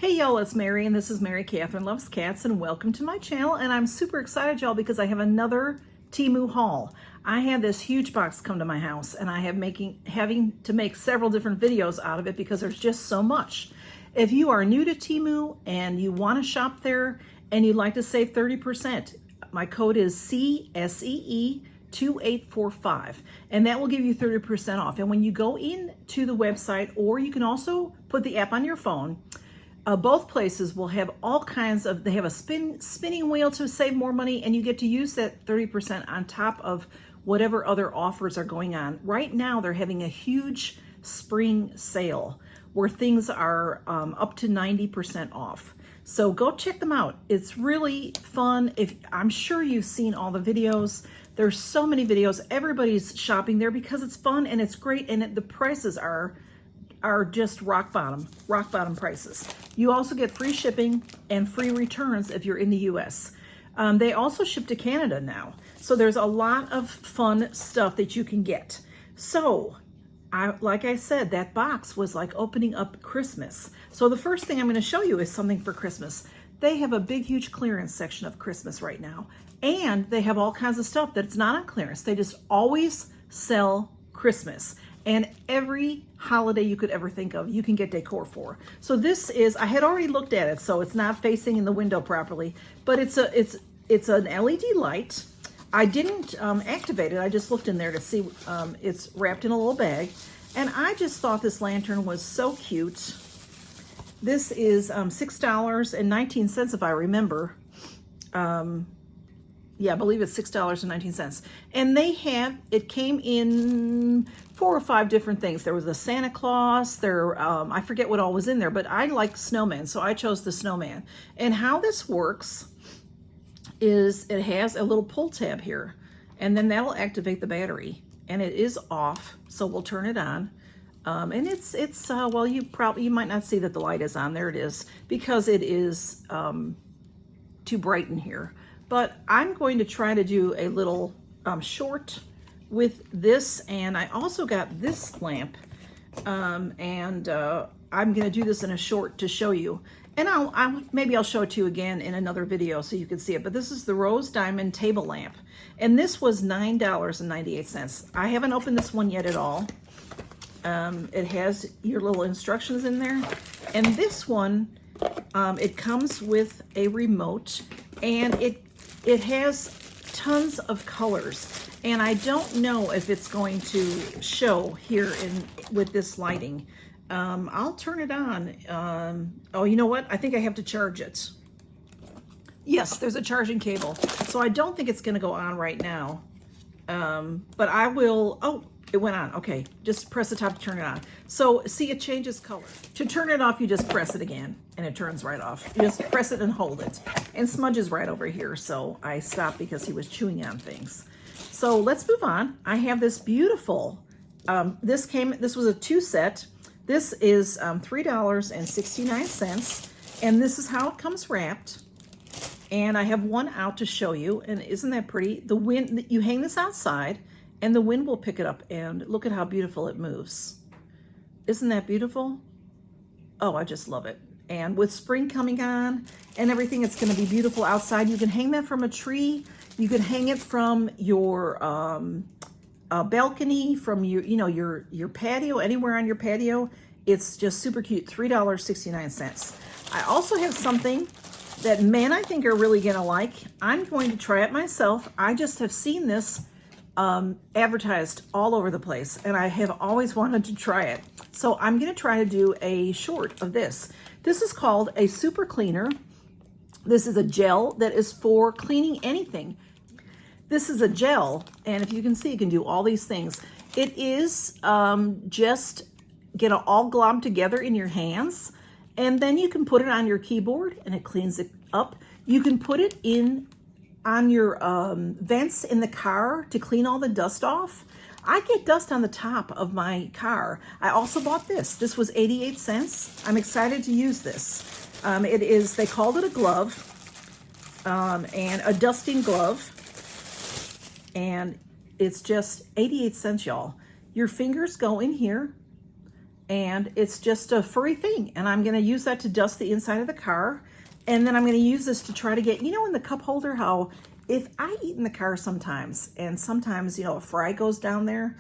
Hey y'all, it's Mary and this is Mary Catherine Loves Cats and welcome to my channel. And I'm super excited y'all because I have another TEMU haul. I had this huge box come to my house and I have having to make several different videos out of it because there's just so much. If you are new to TEMU and you want to shop there and you'd like to save 30%, my code is SEE2845 and that will give you 30% off. And when you go into the website, or you can also put the app on your phone, both places will have all kinds of, they have a spinning wheel to save more money, and you get to use that 30% on top of whatever other offers are going on. Right now, they're having a huge spring sale where things are up to 90% off. So go check them out. It's really fun. I'm sure you've seen all the videos. There's so many videos. Everybody's shopping there because it's fun and it's great, and the prices are just rock bottom prices. You also get free shipping and free returns if you're in the US. They also ship to Canada now. So there's a lot of fun stuff that you can get. So, like I said, that box was like opening up Christmas. So the first thing I'm gonna show you is something for Christmas. They have a big, huge clearance section of Christmas right now. And they have all kinds of stuff that's not on clearance. They just always sell Christmas. And every holiday you could ever think of, you can get decor for. So this is, I had already looked at it, so it's not facing in the window properly, but it's an LED light. I didn't activate it. I just looked in there to see. It's wrapped in a little bag, and I just thought this lantern was so cute. This is $6.19 if I remember. Yeah, I believe it's $6.19. And it came in 4 or 5 different things. There was a Santa Claus, I forget what all was in there, but I like snowman, so I chose the snowman. And how this works is it has a little pull tab here, and then that'll activate the battery. And it is off, so we'll turn it on. And well, you might not see that the light is on. There it is, because it is too bright in here. But I'm going to try to do a little short with this, and I also got this lamp, I'm going to do this in a short to show you, and maybe I'll show it to you again in another video so you can see it. But this is the Rose Diamond table lamp, and this was $9.98. I haven't opened this one yet at all. It has your little instructions in there, and this one it comes with a remote, and it has tons of colors, and I don't know if it's going to show here with this lighting. I'll turn it on. Oh, you know what? I think I have to charge it. Yes, there's a charging cable, so I don't think it's going to go on right now. But I will. Oh, it went on. Okay, just press the top to turn it on. So see, it changes color. To turn it off, you just press it again and it turns right off. You just press it and hold it. And Smudge is right over here, so I stopped because he was chewing on things. So let's move on. I have this beautiful, this was a 2 set. This is $3.69, and this is how it comes wrapped. And I have one out to show you, and isn't that pretty? The wind, you hang this outside, and the wind will pick it up, and look at how beautiful it moves. Isn't that beautiful? Oh, I just love it. And with spring coming on and everything, it's gonna be beautiful outside. You can hang that from a tree. You can hang it from your balcony, from your patio, anywhere on your patio. It's just super cute, $3.69. I also have something that men, I think, are really gonna like. I'm going to try it myself. I just have seen this advertised all over the place, and I have always wanted to try it. So I'm going to try to do a short of this. This is called a super cleaner. This is a gel that is for cleaning anything. This is a gel, and if you can see, it can do all these things. It is just get it all glommed together in your hands, and then you can put it on your keyboard and it cleans it up. You can put it on your vents in the car to clean all the dust off. I get dust on the top of my car. I also bought this. This was 88 cents. I'm excited to use this. They called it a glove, and a dusting glove, and it's just 88 cents, y'all. Your fingers go in here, and it's just a furry thing. And I'm going to use that to dust the inside of the car. And then I'm going to use this to try to get, you know, in the cup holder, how if I eat in the car sometimes, and sometimes, you know, a fry goes down there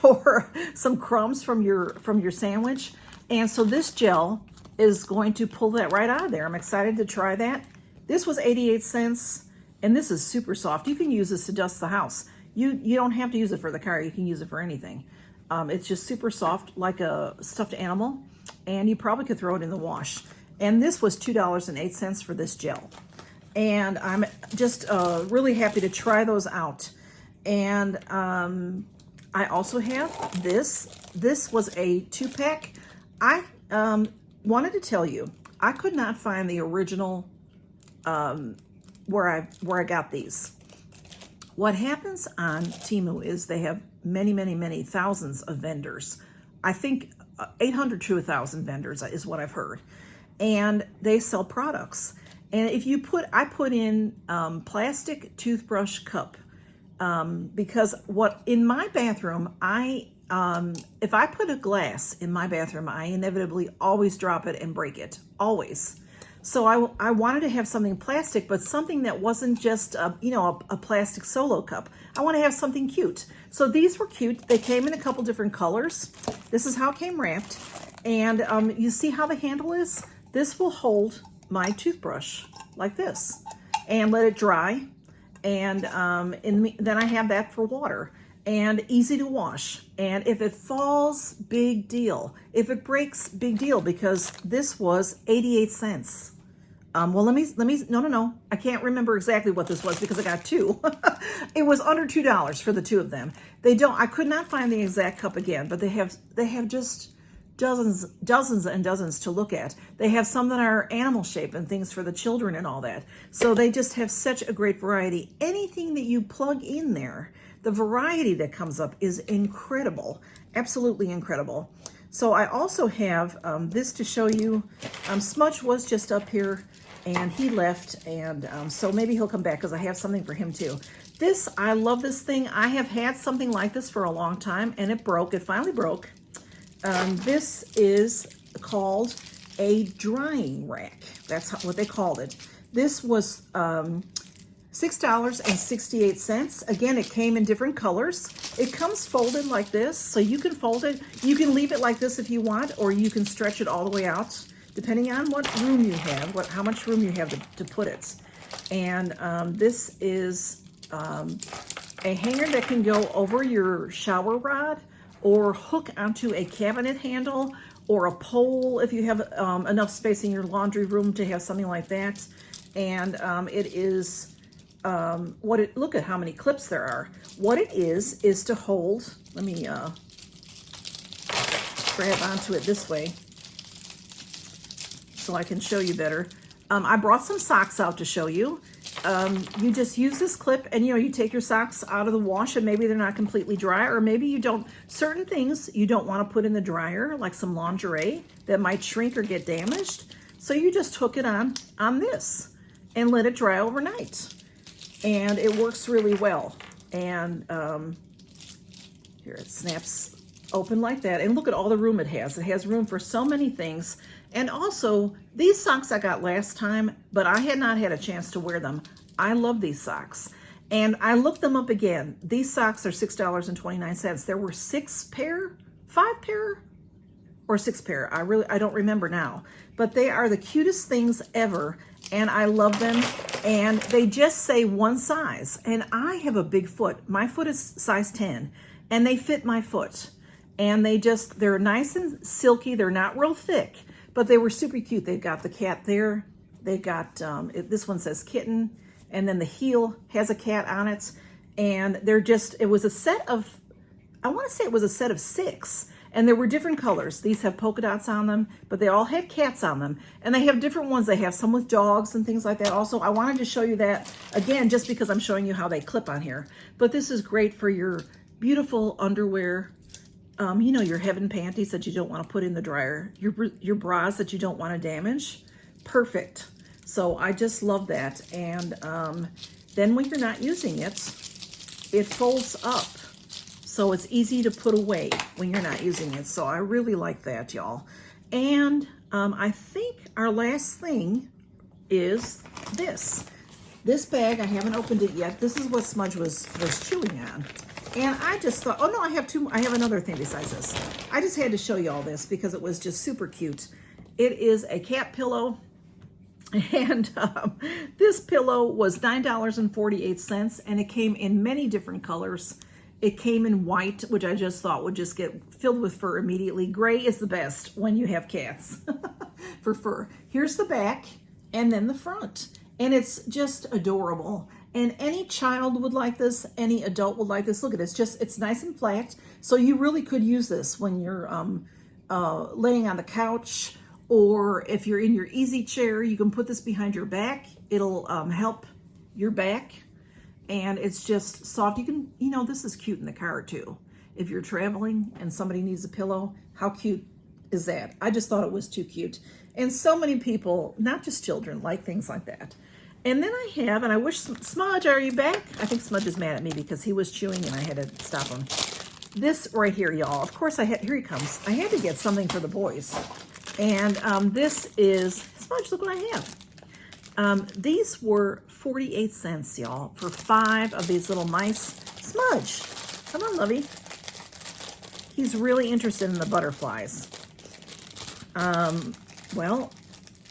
or some crumbs from your sandwich. And so this gel is going to pull that right out of there. I'm excited to try that. This was 88 cents, and this is super soft. You can use this to dust the house. You don't have to use it for the car. You can use it for anything. It's just super soft, like a stuffed animal, and you probably could throw it in the wash. And this was $2.08 for this gel. And I'm just really happy to try those out. And I also have this. This was a 2-pack. I wanted to tell you, I could not find the original where I got these. What happens on TEMU is they have many thousands of vendors. I think 800 to 1,000 vendors is what I've heard. And they sell products. And if you I put in plastic toothbrush cup, because in my bathroom, if I put a glass in my bathroom, I inevitably always drop it and break it, always. So I wanted to have something plastic, but something that wasn't just a plastic solo cup. I want to have something cute. So these were cute. They came in a couple different colors. This is how it came wrapped. And you see how the handle is? This will hold my toothbrush like this and let it dry. And then I have that for water. And easy to wash. And if it falls, big deal. If it breaks, big deal, because this was 88 cents. Well, no. I can't remember exactly what this was because I got two. It was under $2 for the two of them. I could not find the exact cup again, but they have just dozens and dozens to look at. They have some that are animal shape and things for the children and all that. So they just have such a great variety. Anything that you plug in there, the variety that comes up is incredible, absolutely incredible. So I also have this to show you. Smudge was just up here and he left, and so maybe he'll come back because I have something for him too. I love this thing. I have had something like this for a long time and it broke. It finally broke. This is called a drying rack. That's what they called it. This was $6.68. Again, it came in different colors. It comes folded like this, so you can fold it. You can leave it like this if you want, or you can stretch it all the way out, depending on what room you have, how much room you have to put it. And this is a hanger that can go over your shower rod, or hook onto a cabinet handle, or a pole if you have enough space in your laundry room to have something like that. And it is look at how many clips there are. What it is to hold, let me grab onto it this way so I can show you better. I brought some socks out to show you. You just use this clip and you take your socks out of the wash and maybe they're not completely dry, or maybe you don't, certain things you don't want to put in the dryer, like some lingerie that might shrink or get damaged. So you just hook it on this and let it dry overnight. And it works really well. And here it snaps open like that. And look at all the room it has. It has room for so many things. And also, these socks I got last time, but I had not had a chance to wear them. I love these socks. And I looked them up again. These socks are $6.29. There were 5 pair, or 6 pair. I don't remember now. But they are the cutest things ever. And I love them. And they just say one size. And I have a big foot. My foot is size 10. And they fit my foot. And they're nice and silky. They're not real thick. But they were super cute. They've got the cat there. They got, this one says kitten. And then the heel has a cat on it. And it was a set of, I want to say it was a set of 6. And there were different colors. These have polka dots on them, but they all had cats on them. And they have different ones. They have some with dogs and things like that. Also, I wanted to show you that, again, just because I'm showing you how they clip on here. But this is great for your beautiful underwear, your heaven panties that you don't want to put in the dryer, your bras that you don't want to damage. Perfect. So I just love that. And then when you're not using it, it folds up. so it's easy to put away when you're not using it. So I really like that, y'all. And I think our last thing is this. This bag, I haven't opened it yet. This is what Smudge was chewing on. And I just thought, oh no, I have another thing besides this. I just had to show you all this because it was just super cute. It is a cat pillow. And this pillow was $9.48, and it came in many different colors. It came in white, which I just thought would just get filled with fur immediately. Gray is the best when you have cats for fur. Here's the back and then the front. And it's just adorable. And any child would like this, any adult would like this. Look at it, it's nice and flat. So you really could use this when you're laying on the couch, or if you're in your easy chair, you can put this behind your back. It'll help your back. And it's just soft. You can, this is cute in the car too. If you're traveling and somebody needs a pillow, how cute is that? I just thought it was too cute. And so many people, not just children, like things like that. And then I have, and I wish, Smudge, are you back? I think Smudge is mad at me because he was chewing and I had to stop him. This right here, y'all. Of course, here he comes. I had to get something for the boys. And this is, Smudge, look what I have. These were 48 cents, y'all, for 5 of these little mice. Smudge, come on, lovey. He's really interested in the butterflies. Well,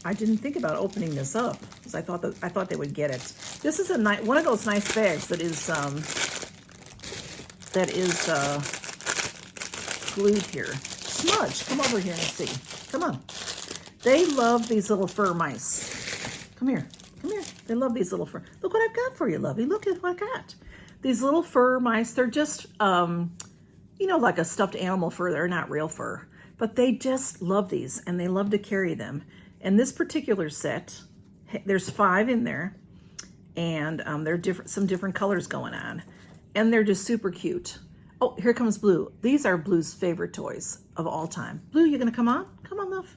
I didn't think about opening this up because I thought they would get it. This is one of those nice bags that is glued here. Smudge, come over here and see. Come on. They love these little fur mice. Come here. Come here. They love these little fur. Look what I've got for you, lovey. Look at what I got. These little fur mice, they're just, like a stuffed animal fur. They're not real fur. But they just love these, and they love to carry them. And this particular set, there's 5 in there, and there are some different colors going on. And they're just super cute. Oh, here comes Blue. These are Blue's favorite toys of all time. Blue, you gonna come on? Come on, love.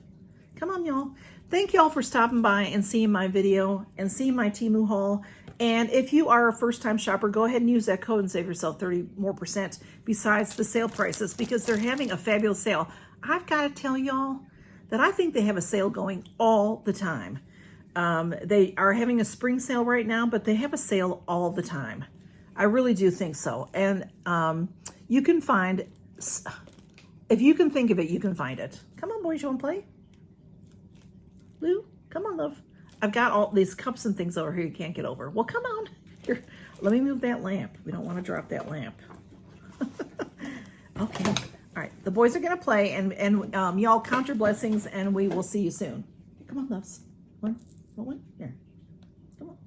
Come on, y'all. Thank y'all for stopping by and seeing my video and seeing my TEMU haul. And if you are a first-time shopper, go ahead and use that code and save yourself 30% more besides the sale prices, because they're having a fabulous sale. I've got to tell y'all that I think they have a sale going all the time. They are having a spring sale right now, but they have a sale all the time. I really do think so. And you can find, if you can think of it, you can find it. Come on, boys, you want to play? Blue, come on, love. I've got all these cups and things over here you can't get over. Well, come on. Here, let me move that lamp. We don't want to drop that lamp. Okay. All right. The boys are going to play, and y'all count your blessings, and we will see you soon. Come on, loves. One. Here. Come on.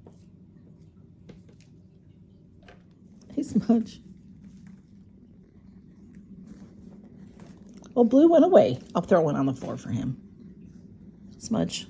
Hey, Smudge. Well, Blue went away. I'll throw one on the floor for him. Smudge.